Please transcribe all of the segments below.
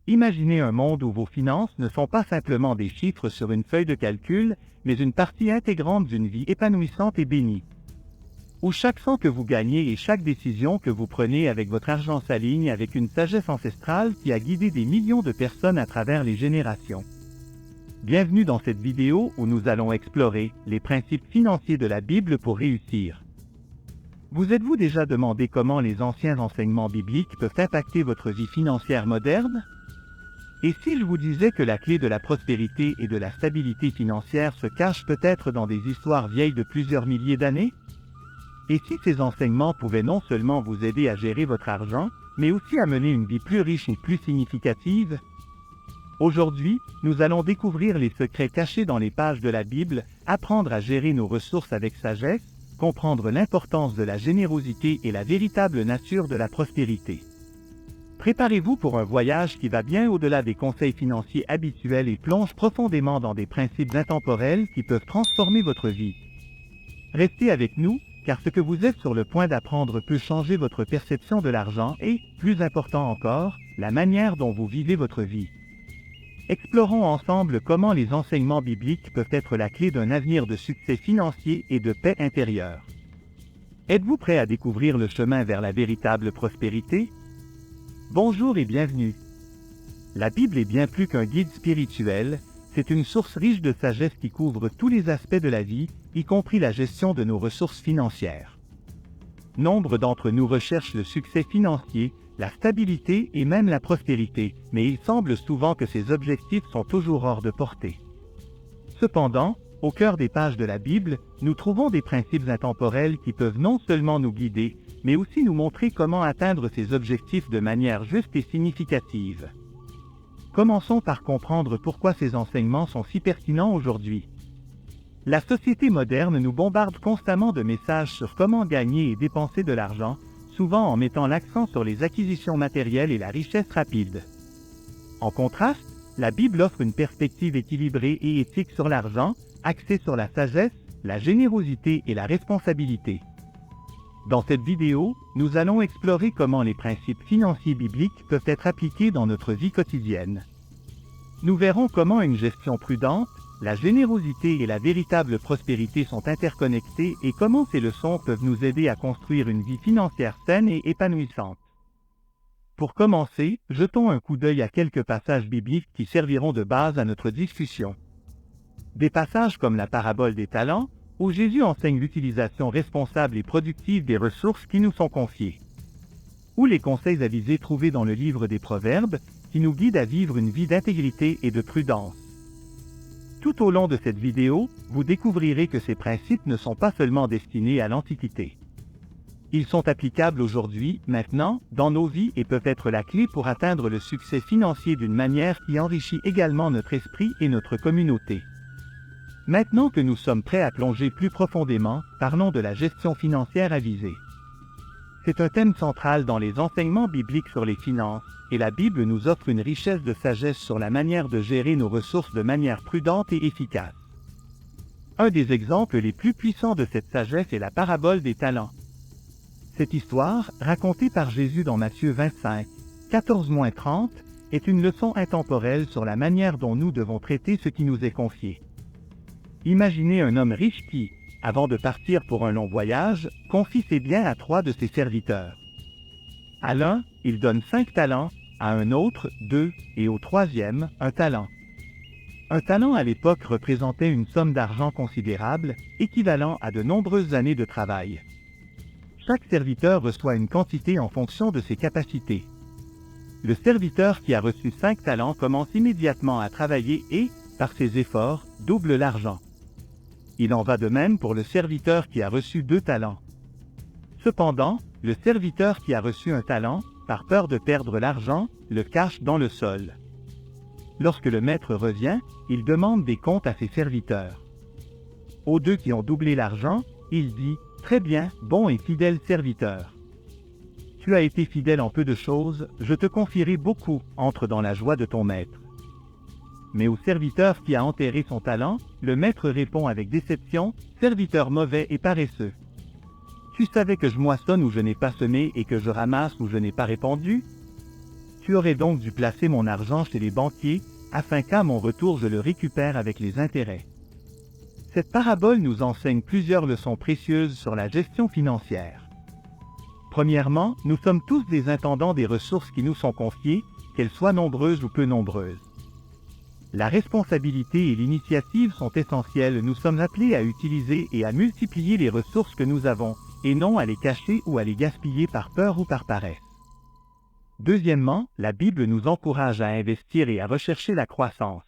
Imaginez un monde où vos finances ne sont pas simplement des chiffres sur une feuille de calcul, mais une partie intégrante d'une vie épanouissante et bénie. Où chaque cent que vous gagnez et chaque décision que vous prenez avec votre argent s'aligne avec une sagesse ancestrale qui a guidé des millions de personnes à travers les générations. Bienvenue dans cette vidéo où nous allons explorer les principes financiers de la Bible pour réussir. Vous êtes-vous déjà demandé comment les anciens enseignements bibliques peuvent impacter votre vie financière moderne? Et si je vous disais que la clé de la prospérité et de la stabilité financière se cache peut-être dans des histoires vieilles de plusieurs milliers d'années? Et si ces enseignements pouvaient non seulement vous aider à gérer votre argent, mais aussi à mener une vie plus riche et plus significative? Aujourd'hui, nous allons découvrir les secrets cachés dans les pages de la Bible, apprendre à gérer nos ressources avec sagesse, comprendre l'importance de la générosité et la véritable nature de la prospérité. Préparez-vous pour un voyage qui va bien au-delà des conseils financiers habituels et plonge profondément dans des principes intemporels qui peuvent transformer votre vie. Restez avec nous, car ce que vous êtes sur le point d'apprendre peut changer votre perception de l'argent et, plus important encore, la manière dont vous vivez votre vie. Explorons ensemble comment les enseignements bibliques peuvent être la clé d'un avenir de succès financier et de paix intérieure. Êtes-vous prêt à découvrir le chemin vers la véritable prospérité? Bonjour et bienvenue. La Bible est bien plus qu'un guide spirituel, c'est une source riche de sagesse qui couvre tous les aspects de la vie, y compris la gestion de nos ressources financières. Nombre d'entre nous recherchent le succès financier, la stabilité et même la prospérité, mais il semble souvent que ces objectifs sont toujours hors de portée. Cependant, au cœur des pages de la Bible, nous trouvons des principes intemporels qui peuvent non seulement nous guider, mais aussi nous montrer comment atteindre ces objectifs de manière juste et significative. Commençons par comprendre pourquoi ces enseignements sont si pertinents aujourd'hui. La société moderne nous bombarde constamment de messages sur comment gagner et dépenser de l'argent, souvent en mettant l'accent sur les acquisitions matérielles et la richesse rapide. En contraste, la Bible offre une perspective équilibrée et éthique sur l'argent, axée sur la sagesse, la générosité et la responsabilité. Dans cette vidéo, nous allons explorer comment les principes financiers bibliques peuvent être appliqués dans notre vie quotidienne. Nous verrons comment une gestion prudente, la générosité et la véritable prospérité sont interconnectées et comment ces leçons peuvent nous aider à construire une vie financière saine et épanouissante. Pour commencer, jetons un coup d'œil à quelques passages bibliques qui serviront de base à notre discussion. Des passages comme la parabole des talents, où Jésus enseigne l'utilisation responsable et productive des ressources qui nous sont confiées. Ou les conseils avisés trouvés dans le livre des Proverbes, qui nous guident à vivre une vie d'intégrité et de prudence. Tout au long de cette vidéo, vous découvrirez que ces principes ne sont pas seulement destinés à l'Antiquité. Ils sont applicables aujourd'hui, maintenant, dans nos vies et peuvent être la clé pour atteindre le succès financier d'une manière qui enrichit également notre esprit et notre communauté. Maintenant que nous sommes prêts à plonger plus profondément, parlons de la gestion financière avisée. C'est un thème central dans les enseignements bibliques sur les finances, et la Bible nous offre une richesse de sagesse sur la manière de gérer nos ressources de manière prudente et efficace. Un des exemples les plus puissants de cette sagesse est la parabole des talents. Cette histoire, racontée par Jésus dans Matthieu 25, 14-30, est une leçon intemporelle sur la manière dont nous devons traiter ce qui nous est confié. Imaginez un homme riche qui, avant de partir pour un long voyage, confie ses biens à 3 de ses serviteurs. À l'un, il donne 5 talents, à un autre 2, et au troisième, 1 talent. Un talent à l'époque représentait une somme d'argent considérable, équivalent à de nombreuses années de travail. Chaque serviteur reçoit une quantité en fonction de ses capacités. Le serviteur qui a reçu 5 talents commence immédiatement à travailler et, par ses efforts, double l'argent. Il en va de même pour le serviteur qui a reçu 2 talents. Cependant, le serviteur qui a reçu 1 talent, par peur de perdre l'argent, le cache dans le sol. Lorsque le maître revient, il demande des comptes à ses serviteurs. Aux 2 qui ont doublé l'argent, il dit « Très bien, bon et fidèle serviteur. Tu as été fidèle en peu de choses, je te confierai beaucoup, entre dans la joie de ton maître. » Mais au serviteur qui a enterré son talent, le maître répond avec déception, « Serviteur mauvais et paresseux. Tu savais que je moissonne où je n'ai pas semé et que je ramasse où je n'ai pas répandu? tu aurais donc dû placer mon argent chez les banquiers, afin qu'à mon retour je le récupère avec les intérêts. » Cette parabole nous enseigne plusieurs leçons précieuses sur la gestion financière. Premièrement, nous sommes tous des intendants des ressources qui nous sont confiées, qu'elles soient nombreuses ou peu nombreuses. La responsabilité et l'initiative sont essentielles. Nous sommes appelés à utiliser et à multiplier les ressources que nous avons, et non à les cacher ou à les gaspiller par peur ou par paresse. Deuxièmement, la Bible nous encourage à investir et à rechercher la croissance.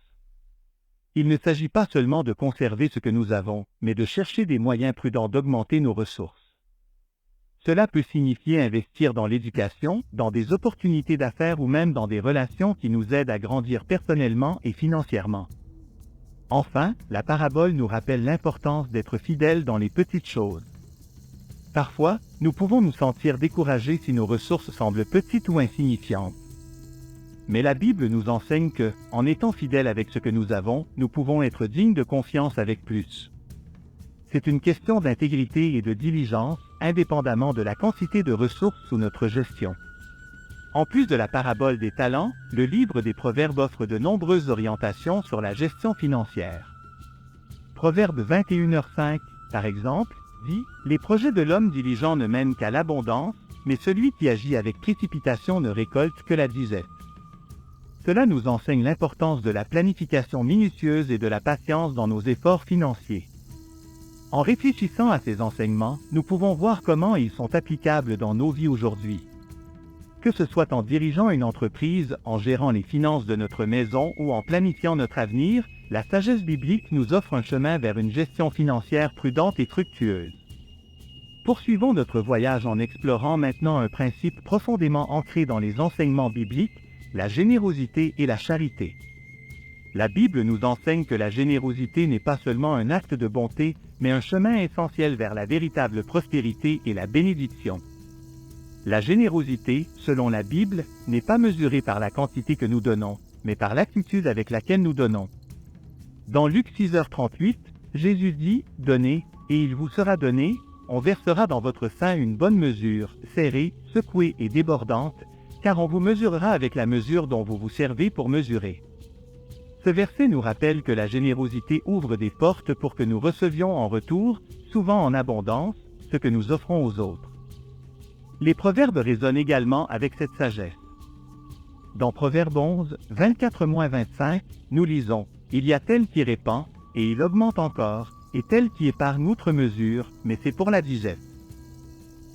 Il ne s'agit pas seulement de conserver ce que nous avons, mais de chercher des moyens prudents d'augmenter nos ressources. Cela peut signifier investir dans l'éducation, dans des opportunités d'affaires ou même dans des relations qui nous aident à grandir personnellement et financièrement. Enfin, la parabole nous rappelle l'importance d'être fidèles dans les petites choses. Parfois, nous pouvons nous sentir découragés si nos ressources semblent petites ou insignifiantes. Mais la Bible nous enseigne que, en étant fidèles avec ce que nous avons, nous pouvons être dignes de confiance avec plus. C'est une question d'intégrité et de diligence, indépendamment de la quantité de ressources sous notre gestion. En plus de la parabole des talents, le livre des Proverbes offre de nombreuses orientations sur la gestion financière. Proverbe 21h5, par exemple, dit « Les projets de l'homme diligent ne mènent qu'à l'abondance, mais celui qui agit avec précipitation ne récolte que la disette. » Cela nous enseigne l'importance de la planification minutieuse et de la patience dans nos efforts financiers. En réfléchissant à ces enseignements, nous pouvons voir comment ils sont applicables dans nos vies aujourd'hui. Que ce soit en dirigeant une entreprise, en gérant les finances de notre maison ou en planifiant notre avenir, la sagesse biblique nous offre un chemin vers une gestion financière prudente et fructueuse. Poursuivons notre voyage en explorant maintenant un principe profondément ancré dans les enseignements bibliques, la générosité et la charité. La Bible nous enseigne que la générosité n'est pas seulement un acte de bonté, mais un chemin essentiel vers la véritable prospérité et la bénédiction. La générosité, selon la Bible, n'est pas mesurée par la quantité que nous donnons, mais par l'attitude avec laquelle nous donnons. Dans Luc 6h38, Jésus dit « Donnez, et il vous sera donné, on versera dans votre sein une bonne mesure, serrée, secouée et débordante, car on vous mesurera avec la mesure dont vous vous servez pour mesurer. » Ce verset nous rappelle que la générosité ouvre des portes pour que nous recevions en retour, souvent en abondance, ce que nous offrons aux autres. Les proverbes résonnent également avec cette sagesse. Dans Proverbe 11, 24-25, nous lisons « Il y a tel qui répand, et il augmente encore, et tel qui épargne outre mesure, mais c'est pour la disette.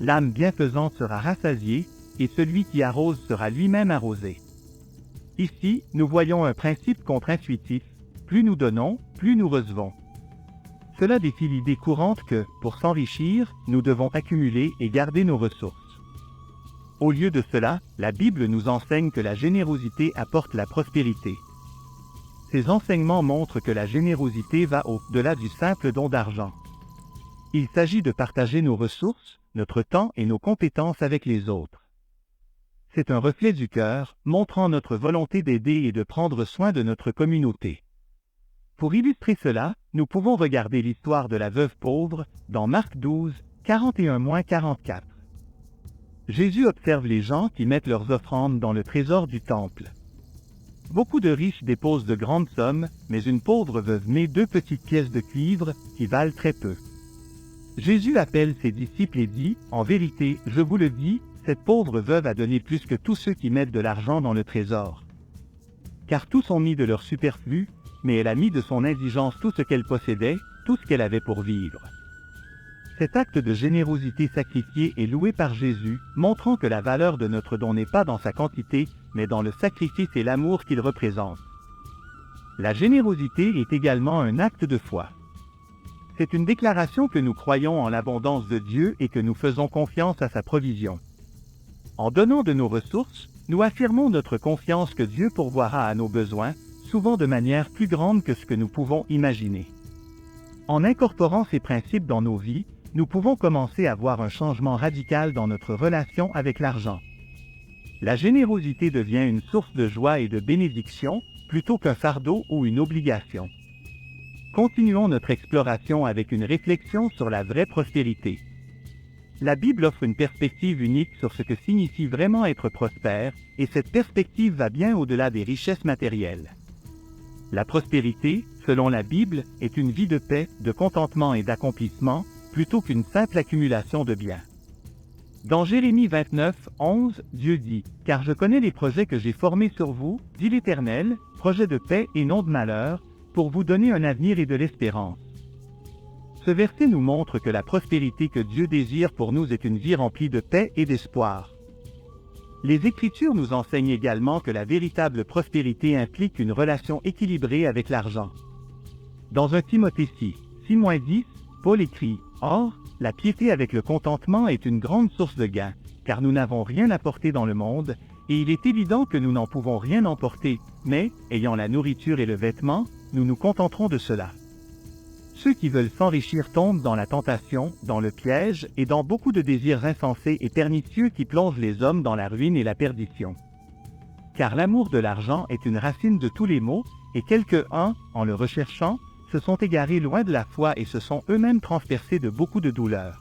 L'âme bienfaisante sera rassasiée, et celui qui arrose sera lui-même arrosé. » Ici, nous voyons un principe contre-intuitif, plus nous donnons, plus nous recevons. Cela défie l'idée courante que, pour s'enrichir, nous devons accumuler et garder nos ressources. Au lieu de cela, la Bible nous enseigne que la générosité apporte la prospérité. Ces enseignements montrent que la générosité va au-delà du simple don d'argent. Il s'agit de partager nos ressources, notre temps et nos compétences avec les autres. C'est un reflet du cœur, montrant notre volonté d'aider et de prendre soin de notre communauté. Pour illustrer cela, nous pouvons regarder l'histoire de la veuve pauvre, dans Marc 12, 41-44. Jésus observe les gens qui mettent leurs offrandes dans le trésor du temple. Beaucoup de riches déposent de grandes sommes, mais une pauvre veuve met 2 petites pièces de cuivre, qui valent très peu. Jésus appelle ses disciples et dit, « En vérité, je vous le dis, cette pauvre veuve a donné plus que tous ceux qui mettent de l'argent dans le trésor. Car tous ont mis de leur superflu, mais elle a mis de son indigence tout ce qu'elle possédait, tout ce qu'elle avait pour vivre. » Cet acte de générosité sacrifié est loué par Jésus, montrant que la valeur de notre don n'est pas dans sa quantité, mais dans le sacrifice et l'amour qu'il représente. La générosité est également un acte de foi. C'est une déclaration que nous croyons en l'abondance de Dieu et que nous faisons confiance à sa provision. En donnant de nos ressources, nous affirmons notre confiance que Dieu pourvoira à nos besoins, souvent de manière plus grande que ce que nous pouvons imaginer. En incorporant ces principes dans nos vies, nous pouvons commencer à voir un changement radical dans notre relation avec l'argent. La générosité devient une source de joie et de bénédiction, plutôt qu'un fardeau ou une obligation. Continuons notre exploration avec une réflexion sur la vraie prospérité. La Bible offre une perspective unique sur ce que signifie vraiment être prospère, et cette perspective va bien au-delà des richesses matérielles. La prospérité, selon la Bible, est une vie de paix, de contentement et d'accomplissement, plutôt qu'une simple accumulation de biens. Dans Jérémie 29, 11, Dieu dit « Car je connais les projets que j'ai formés sur vous, dit l'Éternel, projets de paix et non de malheur, pour vous donner un avenir et de l'espérance. » Ce verset nous montre que la prospérité que Dieu désire pour nous est une vie remplie de paix et d'espoir. Les Écritures nous enseignent également que la véritable prospérité implique une relation équilibrée avec l'argent. Dans 1 Timothée 6-10, Paul écrit « Or, la piété avec le contentement est une grande source de gain, car nous n'avons rien apporté dans le monde, et il est évident que nous n'en pouvons rien emporter, mais, ayant la nourriture et le vêtement, nous nous contenterons de cela. » Ceux qui veulent s'enrichir tombent dans la tentation, dans le piège et dans beaucoup de désirs insensés et pernicieux qui plongent les hommes dans la ruine et la perdition. Car l'amour de l'argent est une racine de tous les maux, et quelques-uns, en le recherchant, se sont égarés loin de la foi et se sont eux-mêmes transpercés de beaucoup de douleurs.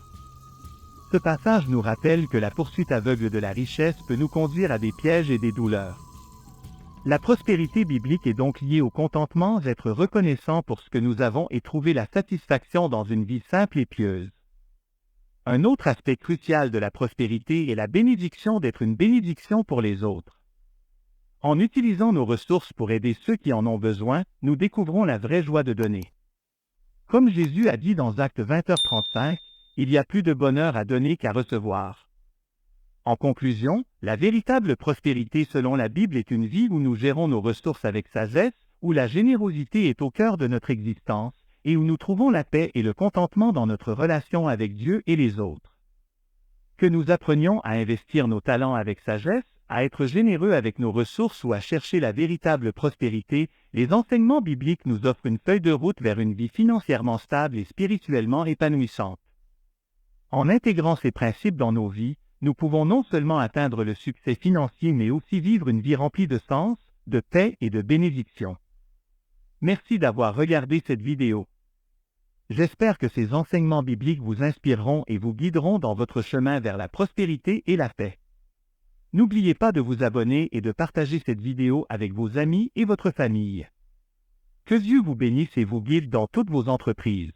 Ce passage nous rappelle que la poursuite aveugle de la richesse peut nous conduire à des pièges et des douleurs. La prospérité biblique est donc liée au contentement d'être reconnaissant pour ce que nous avons et trouver la satisfaction dans une vie simple et pieuse. Un autre aspect crucial de la prospérité est la bénédiction d'être une bénédiction pour les autres. En utilisant nos ressources pour aider ceux qui en ont besoin, nous découvrons la vraie joie de donner. Comme Jésus a dit dans Actes 20h35, il y a plus de bonheur à donner qu'à recevoir. En conclusion, la véritable prospérité selon la Bible est une vie où nous gérons nos ressources avec sagesse, où la générosité est au cœur de notre existence, et où nous trouvons la paix et le contentement dans notre relation avec Dieu et les autres. Que nous apprenions à investir nos talents avec sagesse, à être généreux avec nos ressources ou à chercher la véritable prospérité, les enseignements bibliques nous offrent une feuille de route vers une vie financièrement stable et spirituellement épanouissante. En intégrant ces principes dans nos vies, nous pouvons non seulement atteindre le succès financier mais aussi vivre une vie remplie de sens, de paix et de bénédiction. Merci d'avoir regardé cette vidéo. J'espère que ces enseignements bibliques vous inspireront et vous guideront dans votre chemin vers la prospérité et la paix. N'oubliez pas de vous abonner et de partager cette vidéo avec vos amis et votre famille. Que Dieu vous bénisse et vous guide dans toutes vos entreprises.